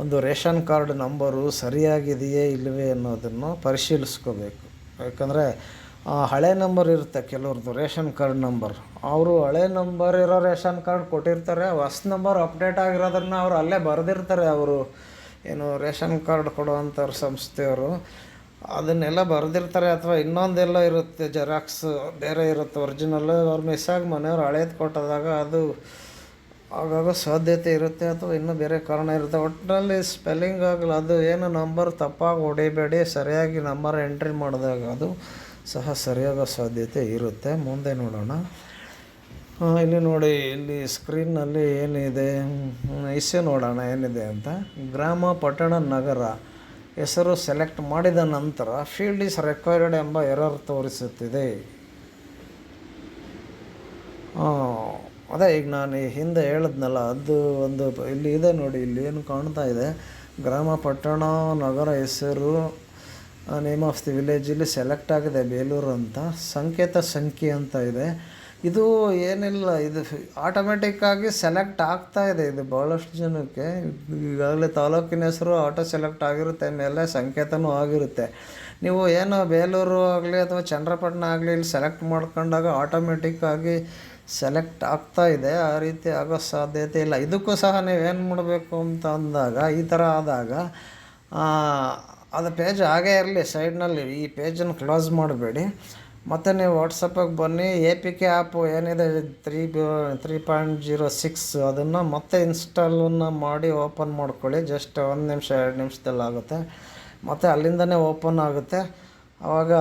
ಒಂದು ರೇಷನ್ ಕಾರ್ಡ್ ನಂಬರು ಸರಿಯಾಗಿದೆಯೇ ಇಲ್ಲವೇ ಅನ್ನೋದನ್ನು ಪರಿಶೀಲಿಸ್ಕೋಬೇಕು. ಯಾಕಂದರೆ ಹಳೆ ನಂಬರ್ ಇರುತ್ತೆ ಕೆಲವ್ರದ್ದು, ರೇಷನ್ ಕಾರ್ಡ್ ನಂಬರ್. ಅವರು ಹಳೆ ನಂಬರ್ ಇರೋ ರೇಷನ್ ಕಾರ್ಡ್ ಕೊಟ್ಟಿರ್ತಾರೆ, ಹೊಸ ನಂಬರ್ ಅಪ್ಡೇಟ್ ಆಗಿರೋದನ್ನು ಅವರು ಅಲ್ಲೇ ಬರೆದಿರ್ತಾರೆ. ಅವರು ಏನು ರೇಷನ್ ಕಾರ್ಡ್ ಕೊಡುವಂಥವ್ರ ಸಂಸ್ಥೆಯವರು ಅದನ್ನೆಲ್ಲ ಬರೆದಿರ್ತಾರೆ, ಅಥವಾ ಇನ್ನೊಂದೆಲ್ಲ ಇರುತ್ತೆ, ಜೆರಾಕ್ಸ್ ಬೇರೆ ಇರುತ್ತೆ, ಒರಿಜಿನಲ್ಲು. ಅವ್ರು ಮಿಸ್ಸಾಗಿ ಮನೆಯವ್ರು ಹಳೇದು ಕೊಟ್ಟದಾಗ ಅದು ಆಗಾಗೋ ಸಾಧ್ಯತೆ ಇರುತ್ತೆ, ಅಥವಾ ಇನ್ನೂ ಬೇರೆ ಕಾರಣ ಇರುತ್ತೆ. ಒಟ್ಟಿನಲ್ಲಿ ಸ್ಪೆಲ್ಲಿಂಗ್ ಆಗಲ್ಲ, ಅದು ಏನು ನಂಬರ್ ತಪ್ಪಾಗಿ ಹೊಡಿಬೇಡಿ, ಸರಿಯಾಗಿ ನಂಬರ್ ಎಂಟ್ರಿ ಮಾಡಿದಾಗ ಅದು ಸಹ ಸರಿಯಾಗೋ ಸಾಧ್ಯತೆ ಇರುತ್ತೆ. ಮುಂದೆ ನೋಡೋಣ. ಇಲ್ಲಿ ನೋಡಿ, ಇಲ್ಲಿ ಸ್ಕ್ರೀನ್ನಲ್ಲಿ ಏನಿದೆ ಇಶ್ಯೂ ನೋಡೋಣ ಏನಿದೆ ಅಂತ. ಗ್ರಾಮ, ಪಟ್ಟಣ, ನಗರ ಹೆಸರು ಸೆಲೆಕ್ಟ್ ಮಾಡಿದ ನಂತರ ಫೀಲ್ಡ್ ಈಸ್ ರಿಕ್ವೈರ್ಡ್ ಎಂಬ ಎರರ್ ತೋರಿಸುತ್ತಿದೆ. ಅದೇ ಈಗ ನಾನು ಹಿಂದೆ ಹೇಳಿದ್ನಲ್ಲ, ಅದು ಒಂದು ಇಲ್ಲಿ ಇದೆ ನೋಡಿ, ಇಲ್ಲಿ ಏನು ಕಾಣ್ತಾ ಇದೆ, ಗ್ರಾಮ, ಪಟ್ಟಣ, ನಗರ ಹೆಸರು, ನೇಮ್ ಆಫ್ ದಿ ವಿಲೇಜ್ ಇಲ್ಲಿ ಸೆಲೆಕ್ಟ್ ಆಗಿದೆ ಬೇಲೂರು ಅಂತ. ಸಂಕೇತ ಸಂಖ್ಯೆ ಅಂತ ಇದೆ. ಇದು ಏನಿಲ್ಲ, ಇದು ಆಟೋಮೆಟಿಕ್ಕಾಗಿ ಸೆಲೆಕ್ಟ್ ಆಗ್ತಾ ಇದೆ. ಇದು ಭಾಳಷ್ಟು ಜನಕ್ಕೆ ಈಗಾಗಲೇ ತಾಲೂಕಿನ ಹೆಸರು ಆಟೋ ಸೆಲೆಕ್ಟ್ ಆಗಿರುತ್ತೆ, ಮೇಲೆ ಸಂಕೇತನೂ ಆಗಿರುತ್ತೆ. ನೀವು ಏನು ಬೇಲೂರು ಆಗಲಿ ಅಥವಾ ಚನ್ನರಾಯಪಟ್ಟಣ ಆಗಲಿ ಇಲ್ಲಿ ಸೆಲೆಕ್ಟ್ ಮಾಡ್ಕೊಂಡಾಗ ಆಟೋಮೆಟಿಕ್ಕಾಗಿ ಸೆಲೆಕ್ಟ್ ಆಗ್ತಾ ಇದೆ. ಆ ರೀತಿ ಆಗೋ ಸಾಧ್ಯತೆ ಇಲ್ಲ. ಇದಕ್ಕೂ ಸಹ ನೀವೇನು ಮಾಡಬೇಕು ಅಂತ ಅಂದಾಗ, ಈ ಥರ ಆದಾಗ ಅದು ಪೇಜ್ ಹಾಗೇ ಇರಲಿ ಸೈಡ್ನಲ್ಲಿ, ಈ ಪೇಜನ್ನು ಕ್ಲೋಸ್ ಮಾಡಬೇಡಿ. ಮತ್ತು ನೀವು ವಾಟ್ಸಪ್ಪಿಗೆ ಬನ್ನಿ. ಎ ಪಿ ಕೆ ಆ್ಯಪು ಏನಿದೆ 3.06 ಅದನ್ನು ಮತ್ತೆ ಇನ್ಸ್ಟಾಲನ್ನು ಮಾಡಿ ಓಪನ್ ಮಾಡ್ಕೊಳ್ಳಿ. ಜಸ್ಟ್ 1 ನಿಮಿಷ 2 ನಿಮಿಷದಲ್ಲಿ ಆಗುತ್ತೆ. ಮತ್ತು ಅಲ್ಲಿಂದನೇ ಓಪನ್ ಆಗುತ್ತೆ. ಆವಾಗ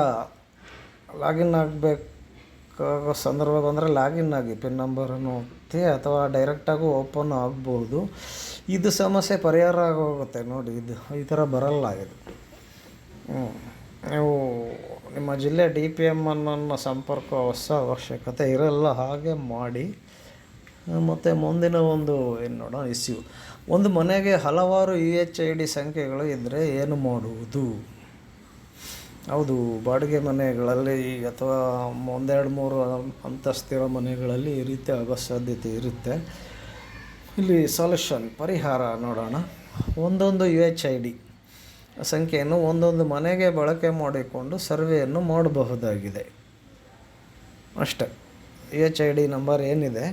ಲಾಗಿನ್ ಆಗಬೇಕಾಗೋ ಸಂದರ್ಭ ಬಂದರೆ ಲಾಗಿನ್ ಆಗಿ ಪಿನ್ ನಂಬರನ್ನು ಒತ್ತಿ ಅಥವಾ ಡೈರೆಕ್ಟಾಗೂ ಓಪನ್ ಆಗ್ಬೋದು. ಇದು ಸಮಸ್ಯೆ ಪರಿಹಾರ ಆಗೋಗುತ್ತೆ ನೋಡಿ. ಈ ಥರ ಬರಲ್ಲ ಇದು. ನೀವು ನಿಮ್ಮ ಜಿಲ್ಲೆ DPMನನ್ನು ಸಂಪರ್ಕಿಸೋ ಅವಶ್ಯಕತೆ ಇರಲ್ಲ. ಹಾಗೆ ಮಾಡಿ. ಮತ್ತು ಮುಂದಿನ ಒಂದು ಏನು ನೋಡೋಣ ಇಶ್ಯೂ. ಒಂದು ಮನೆಗೆ ಹಲವಾರು UHID ಸಂಖ್ಯೆಗಳು ಇದ್ದರೆ ಏನು ಮಾಡುವುದು? ಹೌದು, ಬಾಡಿಗೆ ಮನೆಗಳಲ್ಲಿ ಅಥವಾ 1-2-3 ಅಂತಸ್ತಿರೋ ಮನೆಗಳಲ್ಲಿ ಈ ರೀತಿ ಆಗೋ ಸಾಧ್ಯತೆ ಇರುತ್ತೆ. ಇಲ್ಲಿ ಸೊಲ್ಯೂಷನ್ ಪರಿಹಾರ ನೋಡೋಣ. ಒಂದೊಂದು UHID ಸಂಖ್ಯೆಯನ್ನು ಒಂದೊಂದು ಮನೆಗೆ ಬಳಕೆ ಮಾಡಿಕೊಂಡು ಸರ್ವೆಯನ್ನು ಮಾಡಬಹುದಾಗಿದೆ ಅಷ್ಟೆ. UHID ನಂಬರ್ ಏನಿದೆ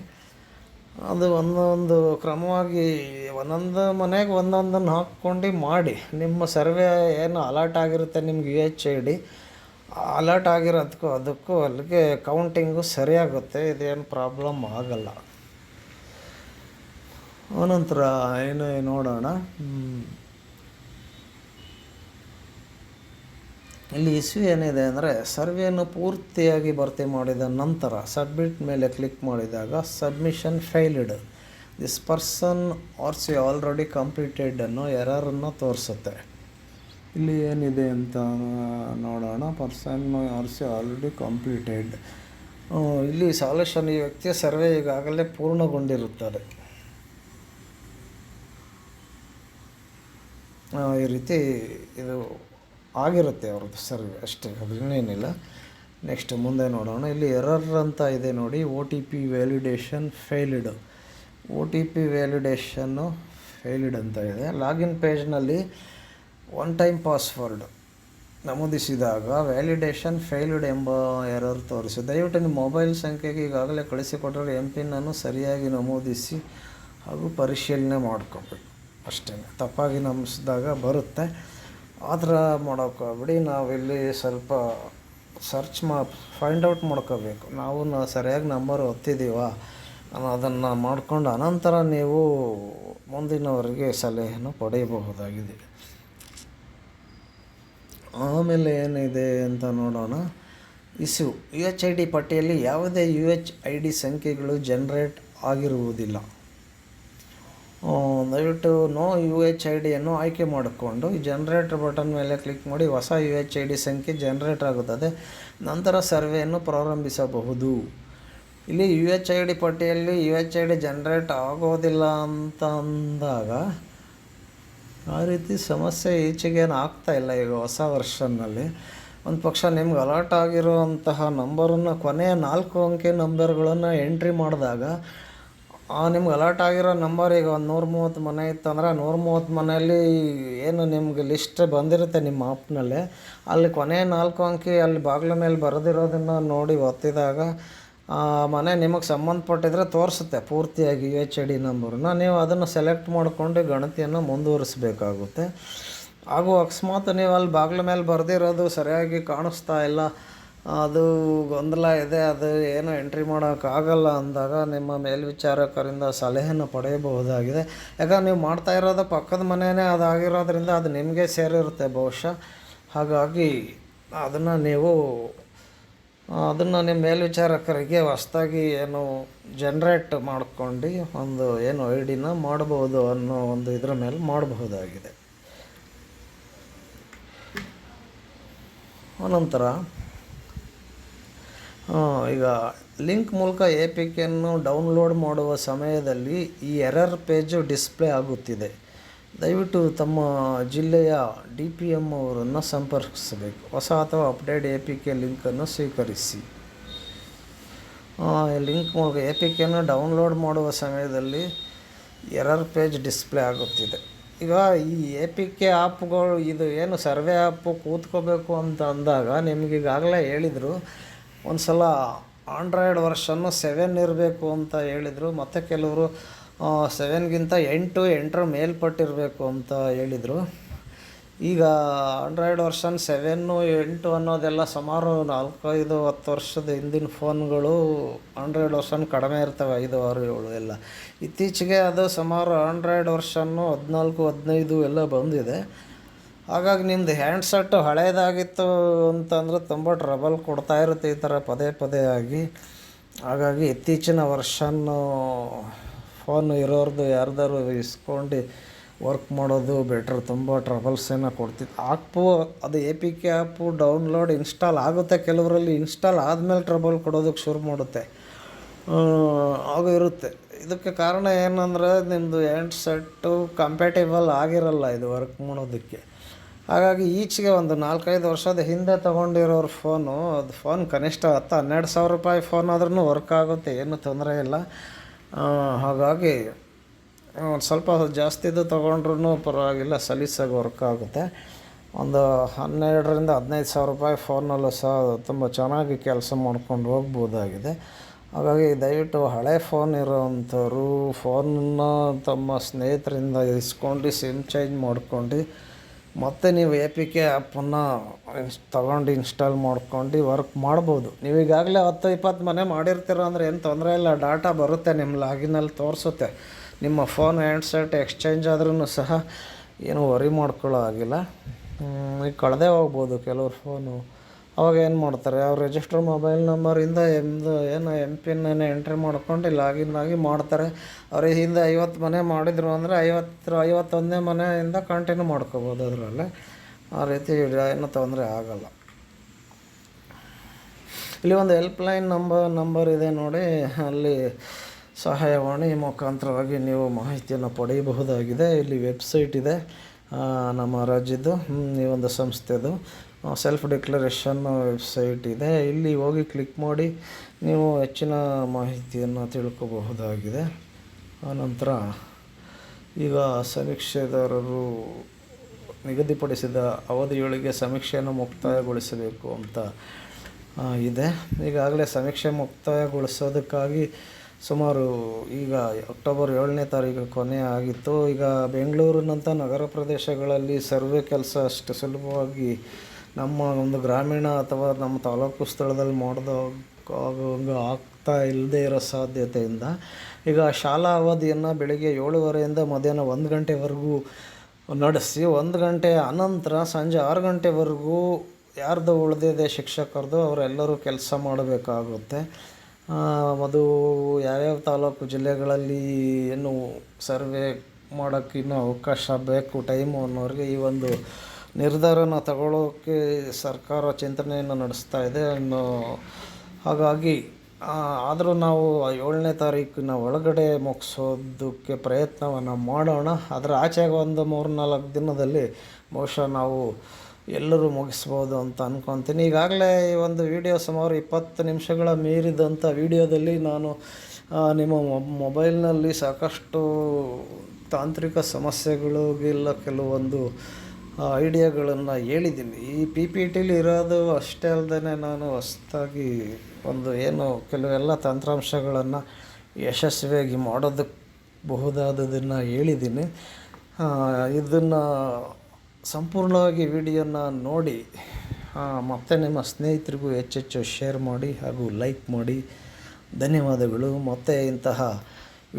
ಅದು ಒಂದೊಂದು ಕ್ರಮವಾಗಿ ಒಂದೊಂದು ಮನೆಗೆ ಒಂದೊಂದನ್ನು ಹಾಕ್ಕೊಂಡು ಮಾಡಿ. ನಿಮ್ಮ ಸರ್ವೆ ಏನು ಅಲರ್ಟ್ ಆಗಿರುತ್ತೆ ನಿಮ್ಗೆ UHID ಅಲರ್ಟ್ ಆಗಿರೋದಕ್ಕೂ ಅದಕ್ಕೂ ಅಲ್ಲಿಗೆ ಕೌಂಟಿಂಗು ಸರಿಯಾಗುತ್ತೆ. ಇದೇನು ಪ್ರಾಬ್ಲಮ್ ಆಗಲ್ಲ. ಆನಂತರ ಏನು ನೋಡೋಣ. ಇಲ್ಲಿ ಇಶ್ಯೂ ಏನಿದೆ ಅಂದರೆ ಸರ್ವೆಯನ್ನು ಪೂರ್ತಿಯಾಗಿ ಭರ್ತಿ ಮಾಡಿದ ನಂತರ ಸಬ್ಮಿಟ್ ಮೇಲೆ ಕ್ಲಿಕ್ ಮಾಡಿದಾಗ submission failed, this person RC already completed ಅನ್ನೋ ಎರರನ್ನು ತೋರಿಸುತ್ತೆ. ಇಲ್ಲಿ ಏನಿದೆ ಅಂತ ನೋಡೋಣ. Person RC already completed. ಇಲ್ಲಿ ಸಾಲ್ಯೂಷನ್, ಈ ವ್ಯಕ್ತಿಯ ಸರ್ವೆ ಈಗಾಗಲೇ ಪೂರ್ಣಗೊಂಡಿರುತ್ತದೆ. ಈ ರೀತಿ ಇದು ಆಗಿರುತ್ತೆ ಅವ್ರದ್ದು ಸರ್ವೆ ಅಷ್ಟೇ, ಅದನ್ನೇನಿಲ್ಲ. ನೆಕ್ಸ್ಟ್ ಮುಂದೆ ನೋಡೋಣ. ಇಲ್ಲಿ ಎರರ್ ಅಂತ ಇದೆ ನೋಡಿ. OTP validation failed. OTP ವ್ಯಾಲಿಡೇಷನ್ನು ಫೇಲ್ಡ್ ಅಂತ ಇದೆ. ಲಾಗಿನ್ ಪೇಜ್ನಲ್ಲಿ 1 ಟೈಮ್ ಪಾಸ್ವರ್ಡ್ ನಮೂದಿಸಿದಾಗ ವ್ಯಾಲಿಡೇಷನ್ ಫೇಲ್ಡ್ ಎಂಬ ಎರರ್ ತೋರಿಸಿ. ದಯವಿಟ್ಟು ನಿಮ್ಮ ಮೊಬೈಲ್ ಸಂಖ್ಯೆಗೆ ಈಗಾಗಲೇ ಕಳಿಸಿಕೊಟ್ಟಿರೋ MPIN ಅನ್ನು ಸರಿಯಾಗಿ ನಮೂದಿಸಿ ಹಾಗೂ ಪರಿಶೀಲನೆ ಮಾಡ್ಕೋಬೇಕು ಅಷ್ಟೇ. ತಪ್ಪಾಗಿ ನಮೂದಿಸಿದಾಗ ಬರುತ್ತೆ. ಆ ಥರ ಮಾಡೋಕ್ಕೋಗ್ಬಿಡಿ. ನಾವಿಲ್ಲಿ ಸ್ವಲ್ಪ ಸರ್ಚ್ ಫೈಂಡ್ ಔಟ್ ಮಾಡ್ಕೋಬೇಕು. ನಾವು ಸರಿಯಾಗಿ ನಂಬರ್ ಒತ್ತಿದ್ದೀವ ಅನ್ನೋದನ್ನು ಮಾಡಿಕೊಂಡು ಅನಂತರ ನೀವು ಮುಂದಿನವರಿಗೆ ಸಲಹೆಯನ್ನು ಪಡೆಯಬಹುದಾಗಿದೆ. ಆಮೇಲೆ ಏನಿದೆ ಅಂತ ನೋಡೋಣ. ಇಶ್ಯೂ UHID ಪಟ್ಟಿಯಲ್ಲಿ ಯಾವುದೇ UHID ಸಂಖ್ಯೆಗಳು ಜನ್ರೇಟ್ ಆಗಿರುವುದಿಲ್ಲ. ದಯವಿಟ್ಟು ನೋ UHIDಯನ್ನು ಆಯ್ಕೆ ಮಾಡಿಕೊಂಡು ಜನ್ರೇಟ್ ಬಟನ್ ಮೇಲೆ ಕ್ಲಿಕ್ ಮಾಡಿ ಹೊಸ UHID ಸಂಖ್ಯೆ ಜನ್ರೇಟ್ ಆಗುತ್ತದೆ. ನಂತರ ಸರ್ವೆಯನ್ನು ಪ್ರಾರಂಭಿಸಬಹುದು. ಇಲ್ಲಿ UHID ಪಟ್ಟಿಯಲ್ಲಿ UHID ಜನ್ರೇಟ್ ಆಗೋದಿಲ್ಲ ಅಂತ ಅಂದಾಗ ಆ ರೀತಿ ಸಮಸ್ಯೆ ಈಚೆಗೇನು ಆಗ್ತಾಯಿಲ್ಲ. ಈಗ ಹೊಸ ವರ್ಷನ್ನಲ್ಲಿ ಒಂದು ಪಕ್ಷ ನಿಮ್ಗೆ ಅಲರ್ಟ್ ಆಗಿರುವಂತಹ ನಂಬರನ್ನು ಕೊನೆಯ 4 ಅಂಕೆ ನಂಬರ್ಗಳನ್ನು ಎಂಟ್ರಿ ಮಾಡಿದಾಗ ನಿಮ್ಗೆ ಅಲರ್ಟ್ ಆಗಿರೋ ನಂಬರ್ ಈಗ ಒಂದು 130 ಮನೆ ಇತ್ತಂದ್ರೆ 130 ಮನೆಯಲ್ಲಿ ಏನು ನಿಮ್ಗೆ ಲಿಸ್ಟ್ ಬಂದಿರುತ್ತೆ ನಿಮ್ಮ ಆ್ಯಪ್ನಲ್ಲೇ, ಅಲ್ಲಿ ಕೊನೆಯ 4 ಅಂಕೆ ಅಲ್ಲಿ ಬಾಗಿಲ ಮೇಲೆ ಬರೆದಿರೋದನ್ನು ನೋಡಿ ಒತ್ತಿದಾಗ ಮನೆ ನಿಮಗೆ ಸಂಬಂಧಪಟ್ಟಿದ್ರೆ ತೋರಿಸುತ್ತೆ ಪೂರ್ತಿಯಾಗಿ UHID ನಂಬರನ್ನ. ನೀವು ಅದನ್ನು ಸೆಲೆಕ್ಟ್ ಮಾಡಿಕೊಂಡು ಗಣತಿಯನ್ನು ಮುಂದುವರಿಸಬೇಕಾಗುತ್ತೆ. ಹಾಗೂ ಅಕಸ್ಮಾತ್ ನೀವು ಅಲ್ಲಿ ಬಾಗಿಲ ಮೇಲೆ ಬರೆದಿರೋದು ಸರಿಯಾಗಿ ಕಾಣಿಸ್ತಾ ಇಲ್ಲ, ಅದು ಗೊಂದಲ ಇದೆ, ಅದು ಏನು ಎಂಟ್ರಿ ಮಾಡೋಕ್ಕಾಗಲ್ಲ ಅಂದಾಗ ನಿಮ್ಮ ಮೇಲ್ವಿಚಾರಕರಿಂದ ಸಲಹೆಯನ್ನು ಪಡೆಯಬಹುದಾಗಿದೆ. ಯಾಕಂದ್ರೆ ನೀವು ಮಾಡ್ತಾ ಇರೋದು ಪಕ್ಕದ ಮನೆಯೇ ಅದಾಗಿರೋದ್ರಿಂದ ಅದು ನಿಮಗೆ ಸೇರಿರುತ್ತೆ ಬಹುಶಃ. ಹಾಗಾಗಿ ಅದನ್ನು ನಿಮ್ಮ ಮೇಲ್ವಿಚಾರಕರಿಗೆ ಹೊಸದಾಗಿ ಏನು ಜನ್ರೇಟ್ ಮಾಡ್ಕೊಂಡು ಒಂದು ಏನು ID ಮಾಡ್ಬೋದು ಅನ್ನೋ ಒಂದು ಇದರ ಮೇಲೆ ಮಾಡಬಹುದಾಗಿದೆ. ಅನಂತರ ಈಗ ಲಿಂಕ್ ಮೂಲಕ APKಯನ್ನು ಡೌನ್ಲೋಡ್ ಮಾಡುವ ಸಮಯದಲ್ಲಿ ಈ ಎರರ್ ಪೇಜು ಡಿಸ್ಪ್ಲೇ ಆಗುತ್ತಿದೆ. ದಯವಿಟ್ಟು ತಮ್ಮ ಜಿಲ್ಲೆಯ DPM ಅವರನ್ನು ಸಂಪರ್ಕಿಸಬೇಕು. ಹೊಸ ಅಥವಾ ಅಪ್ಡೇಟ್ APK ಲಿಂಕನ್ನು ಸ್ವೀಕರಿಸಿ. ಲಿಂಕ್ ಮೂಲಕ APKಯನ್ನು ಡೌನ್ಲೋಡ್ ಮಾಡುವ ಸಮಯದಲ್ಲಿ ಎರರ್ ಪೇಜ್ ಡಿಸ್ಪ್ಲೇ ಆಗುತ್ತಿದೆ. ಈಗ ಈ APK ಆ್ಯಪ್ಗಳು ಇದು ಏನು ಸರ್ವೆ ಆ್ಯಪು ಕೂತ್ಕೋಬೇಕು ಅಂತ ಅಂದಾಗ ನಿಮಗೀಗಾಗಲೇ ಹೇಳಿದರು, ಒಂದು ಸಲ ಆಂಡ್ರಾಯ್ಡ್ ವರ್ಷನ್ನು 7 ಇರಬೇಕು ಅಂತ ಹೇಳಿದರು. ಮತ್ತು ಕೆಲವರು 7ಗಿಂತ 8 8ರ ಮೇಲ್ಪಟ್ಟಿರಬೇಕು ಅಂತ ಹೇಳಿದರು. ಈಗ ಆಂಡ್ರಾಯ್ಡ್ ವರ್ಷನ್ 7, 8 ಅನ್ನೋದೆಲ್ಲ ಸುಮಾರು 4, 5, 10 ವರ್ಷದ ಹಿಂದಿನ ಫೋನ್ಗಳು. ಆಂಡ್ರಾಯ್ಡ್ ವರ್ಷನ್ ಕಡಿಮೆ ಇರ್ತವೆ, 5, 6, 7 ಎಲ್ಲ. ಇತ್ತೀಚೆಗೆ ಅದು ಸುಮಾರು ಆಂಡ್ರಾಯ್ಡ್ ವರ್ಷನ್ನು 14, 15 ಎಲ್ಲ ಬಂದಿದೆ. ಹಾಗಾಗಿ ನಿಮ್ಮದು ಹ್ಯಾಂಡ್ಸೆಟ್ಟು ಹಳೇದಾಗಿತ್ತು ಅಂತಂದರೆ ತುಂಬ ಟ್ರಬಲ್ ಕೊಡ್ತಾ ಇರುತ್ತೆ ಈ ಥರ ಪದೇ ಪದೇ ಆಗಿ. ಹಾಗಾಗಿ ಇತ್ತೀಚಿನ ವರ್ಷನ್ನು ಫೋನ್ ಇರೋರ್ದು ಯಾರ್ದಾರು ಇಸ್ಕೊಂಡು ವರ್ಕ್ ಮಾಡೋದು ಬೆಟ್ರ್. ತುಂಬ ಟ್ರಬಲ್ಸನ್ನು ಕೊಡ್ತಿತ್ತು. ಅದು APK ಆ್ಯಪು ಡೌನ್ಲೋಡ್ ಇನ್ಸ್ಟಾಲ್ ಆಗುತ್ತೆ, ಕೆಲವರಲ್ಲಿ ಇನ್ಸ್ಟಾಲ್ ಆದಮೇಲೆ ಟ್ರಬಲ್ ಕೊಡೋದಕ್ಕೆ ಶುರು ಮಾಡುತ್ತೆ. ಹಾಗೂ ಇರುತ್ತೆ. ಇದಕ್ಕೆ ಕಾರಣ ಏನಂದರೆ ನಿಮ್ಮದು ಹ್ಯಾಂಡ್ಸೆಟ್ಟು ಕಂಪ್ಯಾಟೇಬಲ್ ಆಗಿರಲ್ಲ ಇದು ವರ್ಕ್ ಮಾಡೋದಕ್ಕೆ. ಹಾಗಾಗಿ ಈಚೆಗೆ ಒಂದು 4-5 ವರ್ಷದ ಹಿಂದೆ ತೊಗೊಂಡಿರೋರು ಅದು ಫೋನ್ ಕನಿಷ್ಠ 10-12 ಸಾವಿರ ರೂಪಾಯಿ ಫೋನ್ ಆದ್ರೂ ವರ್ಕ್ ಆಗುತ್ತೆ, ಏನೂ ತೊಂದರೆ ಇಲ್ಲ. ಹಾಗಾಗಿ ಒಂದು ಸ್ವಲ್ಪ ಜಾಸ್ತಿದು ತೊಗೊಂಡ್ರೂ ಪರವಾಗಿಲ್ಲ, ಸಲೀಸಾಗಿ ವರ್ಕ್ ಆಗುತ್ತೆ. ಒಂದು 12-15 ಸಾವಿರ ರೂಪಾಯಿ ಫೋನಲ್ಲೂ ಸಹ ತುಂಬ ಚೆನ್ನಾಗಿ ಕೆಲಸ ಮಾಡ್ಕೊಂಡು ಹೋಗ್ಬೋದಾಗಿದೆ. ಹಾಗಾಗಿ ದಯವಿಟ್ಟು ಹಳೆ ಫೋನ್ ಇರೋವಂಥವ್ರು ಫೋನನ್ನ ತಮ್ಮ ಸ್ನೇಹಿತರಿಂದ ಇಸ್ಕೊಂಡು ಸಿಮ್ ಚೇಂಜ್ ಮಾಡ್ಕೊಂಡು ಮತ್ತು ನೀವು APK ಆ್ಯಪನ್ನು ತೊಗೊಂಡು ಇನ್ಸ್ಟಾಲ್ ಮಾಡ್ಕೊಂಡು ವರ್ಕ್ ಮಾಡ್ಬೋದು. ನೀವು ಈಗಾಗಲೇ 10-20 ಮನೆ ಮಾಡಿರ್ತೀರ ಅಂದರೆ ಏನು ತೊಂದರೆ ಇಲ್ಲ. ಡಾಟಾ ಬರುತ್ತೆ, ನಿಮ್ಮ ಲಾಗಿನಲ್ಲಿ ತೋರಿಸುತ್ತೆ. ನಿಮ್ಮ ಫೋನ್ ಹ್ಯಾಂಡ್ಸೆಟ್ ಎಕ್ಸ್ಚೇಂಜ್ ಆದ್ರೂ ಸಹ ಏನು ವರಿ ಮಾಡ್ಕೊಳ್ಳೋ ಆಗಿಲ್ಲ. ಈಗ ಕಳೆದೇ ಹೋಗ್ಬೋದು ಕೆಲವ್ರು ಫೋನು. ಅವಾಗ ಏನು ಮಾಡ್ತಾರೆ, ಅವ್ರು ರಿಜಿಸ್ಟರ್ ಮೊಬೈಲ್ ನಂಬರಿಂದ MPIN ಎಂಟ್ರಿ ಮಾಡ್ಕೊಂಡು ಲಾಗಿನ್ ಆಗಿ ಮಾಡ್ತಾರೆ. ಅವ್ರಿಗೆ ಹಿಂದೆ 50 ಮನೆ ಮಾಡಿದರು ಅಂದರೆ 51ನೇ ಮನೆಯಿಂದ ಕಂಟಿನ್ಯೂ ಮಾಡ್ಕೋಬೋದು ಅದರಲ್ಲೇ. ಆ ರೀತಿ ಏನೂ ತೊಂದರೆ ಆಗಲ್ಲ. ಇಲ್ಲಿ ಒಂದು ಹೆಲ್ಪ್ಲೈನ್ ನಂಬರ್ ಇದೆ ನೋಡಿ, ಅಲ್ಲಿ ಸಹಾಯವಾಣಿ ಮುಖಾಂತರವಾಗಿ ನೀವು ಮಾಹಿತಿಯನ್ನು ಪಡೆಯಬಹುದಾಗಿದೆ. ಇಲ್ಲಿ ವೆಬ್ಸೈಟ್ ಇದೆ ನಮ್ಮ ರಾಜ್ಯದ್ದು, ಈ ಒಂದು ಸಂಸ್ಥೆದು ಸೆಲ್ಫ್ ಡಿಕ್ಲರೇಷನ್ ವೆಬ್ಸೈಟ್ ಇದೆ. ಇಲ್ಲಿ ಹೋಗಿ ಕ್ಲಿಕ್ ಮಾಡಿ ನೀವು ಹೆಚ್ಚಿನ ಮಾಹಿತಿಯನ್ನು ತಿಳ್ಕೋಬಹುದಾಗಿದೆ. ಆನಂತರ ಈಗ ಸಮೀಕ್ಷೆದಾರರು ನಿಗದಿಪಡಿಸಿದ ಅವಧಿಯೊಳಗೆ ಸಮೀಕ್ಷೆಯನ್ನು ಮುಕ್ತಾಯಗೊಳಿಸಬೇಕು ಅಂತ ಇದೆ. ಈಗಾಗಲೇ ಸಮೀಕ್ಷೆ ಮುಕ್ತಾಯಗೊಳಿಸೋದಕ್ಕಾಗಿ ಸುಮಾರು ಈಗ ಅಕ್ಟೋಬರ್ 7ನೇ ತಾರೀಕು ಕೊನೆ ಆಗಿತ್ತು. ಈಗ ಬೆಂಗಳೂರಿನಂಥ ನಗರ ಪ್ರದೇಶಗಳಲ್ಲಿ ಸರ್ವೆ ಕೆಲಸ ಅಷ್ಟು ಸುಲಭವಾಗಿ ನಮ್ಮ ಒಂದು ಗ್ರಾಮೀಣ ಅಥವಾ ನಮ್ಮ ತಾಲೂಕು ಸ್ಥಳದಲ್ಲಿ ಆಗ್ತಾ ಇಲ್ಲದೇ ಇರೋ ಸಾಧ್ಯತೆಯಿಂದ ಈಗ ಶಾಲಾ ಅವಧಿಯನ್ನು ಬೆಳಿಗ್ಗೆ 7:30ಯಿಂದ ಮಧ್ಯಾಹ್ನ 1 ಗಂಟೆವರೆಗೂ ನಡೆಸಿ, 1 ಗಂಟೆ ಅನಂತರ ಸಂಜೆ 6 ಗಂಟೆವರೆಗೂ ಯಾರ್ದು ಉಳಿದಿದೆ ಶಿಕ್ಷಕರದು ಅವರೆಲ್ಲರೂ ಕೆಲಸ ಮಾಡಬೇಕಾಗುತ್ತೆ. ಅದು ಯಾವ್ಯಾವ ತಾಲೂಕು ಜಿಲ್ಲೆಗಳಲ್ಲಿ ಏನು ಸರ್ವೆ ಮಾಡೋಕ್ಕೆ ಇನ್ನೂ ಅವಕಾಶ ಬೇಕು ಟೈಮು ಅನ್ನೋರಿಗೆ ಈ ಒಂದು ನಿರ್ಧಾರನ ತಗೊಳ್ಳೋಕ್ಕೆ ಸರ್ಕಾರ ಚಿಂತನೆಯನ್ನು ನಡೆಸ್ತಾ ಇದೆ. ಹಾಗಾಗಿ ಆದರೂ ನಾವು 7ನೇ ತಾರೀಕಿನ ಒಳಗಡೆ ಮುಗಿಸೋದಕ್ಕೆ ಪ್ರಯತ್ನವನ್ನು ಮಾಡೋಣ. ಅದರ ಆಚೆಗೆ ಒಂದು 3-4 ದಿನದಲ್ಲಿ ಬಹುಶಃ ನಾವು ಎಲ್ಲರೂ ಮುಗಿಸ್ಬೋದು ಅಂತ ಅಂದ್ಕೊತೀನಿ. ಈಗಾಗಲೇ ಈ ಒಂದು ವಿಡಿಯೋ ಸುಮಾರು 20 ನಿಮಿಷಗಳ ಮೀರಿದಂಥ ವಿಡಿಯೋದಲ್ಲಿ ನಾನು ನಿಮ್ಮ ಮೊಬೈಲ್ನಲ್ಲಿ ಸಾಕಷ್ಟು ತಾಂತ್ರಿಕ ಸಮಸ್ಯೆಗಳಿಗೆಲ್ಲ ಕೆಲವೊಂದು ಐಡಿಯಾಗಳನ್ನು ಹೇಳಿದ್ದೀನಿ. ಈ PPTಲಿ ಇರೋದು ಅಷ್ಟೇ ಅಲ್ಲದೆ ನಾನು ಹೊಸದಾಗಿ ಕೆಲವೆಲ್ಲ ತಂತ್ರಾಂಶಗಳನ್ನು ಯಶಸ್ವಿಯಾಗಿ ಮಾಡೋದಕ್ಕೆ ಬಹುದಾದದನ್ನು ಹೇಳಿದ್ದೀನಿ. ಇದನ್ನು ಸಂಪೂರ್ಣವಾಗಿ ವಿಡಿಯೋನ ನೋಡಿ ಮತ್ತು ನಿಮ್ಮ ಸ್ನೇಹಿತರಿಗೂ ಹೆಚ್ಚೆಚ್ಚು ಶೇರ್ ಮಾಡಿ ಹಾಗೂ ಲೈಕ್ ಮಾಡಿ. ಧನ್ಯವಾದಗಳು. ಮತ್ತು ಇಂತಹ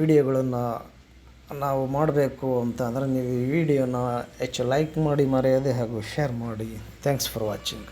ವಿಡಿಯೋಗಳನ್ನು ನಾವು ಮಾಡಬೇಕು ಅಂತ ಅಂದರೆ ನೀವು ಈ ವಿಡಿಯೋನ ಹೆಚ್ಚು ಲೈಕ್ ಮಾಡಿ ಮರೆಯದೆ ಹಾಗೂ ಶೇರ್ ಮಾಡಿ. Thanks for watching.